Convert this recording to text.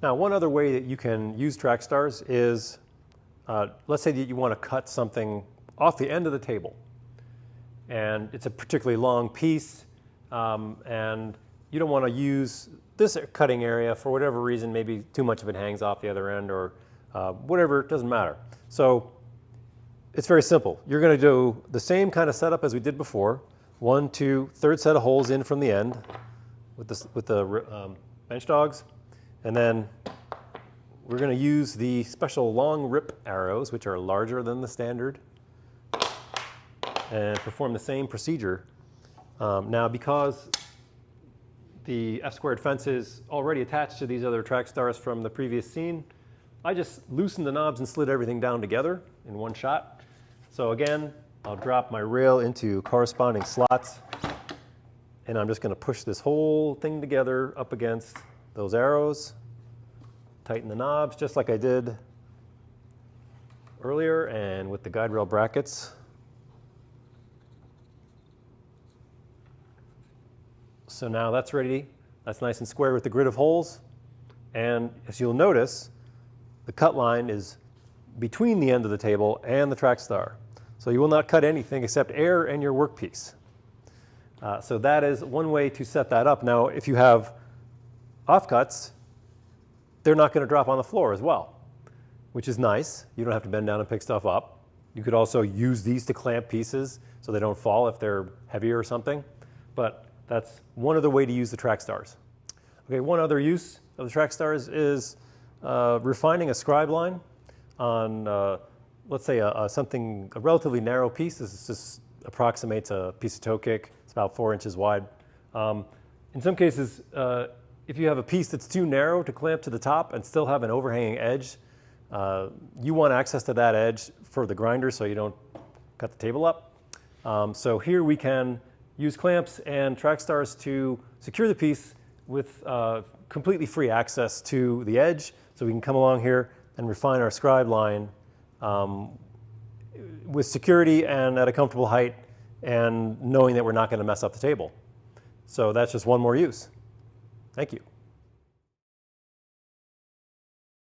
Now, one other way that you can use track stars is, let's say that you want to cut something off the end of the table. And it's a particularly long piece, and you don't want to use this cutting area for whatever reason. Maybe too much of it hangs off the other end, or whatever, it doesn't matter. So it's very simple. You're going to do the same kind of setup as we did before. 1, 2, third set of holes in from the end with the bench dogs. And then we're going to use the special long rip arrows, which are larger than the standard, and perform the same procedure. Now, because the F-squared fence is already attached to these other track stars from the previous scene, I just loosened the knobs and slid everything down together in one shot. So again, I'll drop my rail into corresponding slots, and I'm just going to push this whole thing together up against those arrows, tighten the knobs just like I did earlier and with the guide rail brackets. So now that's ready. That's nice and square with the grid of holes. And as you'll notice, the cut line is between the end of the table and the track star. So you will not cut anything except air and your workpiece. So that is one way to set that up. Now, if you have offcuts, they're not going to drop on the floor as well, which is nice. You don't have to bend down and pick stuff up. You could also use these to clamp pieces so they don't fall if they're heavier or something. But that's one other way to use the track stars. Okay, one other use of the track stars is refining a scribe line on, let's say, a relatively narrow piece. This just approximates a piece of toe kick. It's about 4 inches wide. In some cases, if you have a piece that's too narrow to clamp to the top and still have an overhanging edge, you want access to that edge for the grinder so you don't cut the table up. So here we can use clamps and track stars to secure the piece with completely free access to the edge. So we can come along here and refine our scribe line with security and at a comfortable height, and knowing that we're not going to mess up the table. So that's just one more use. Thank you.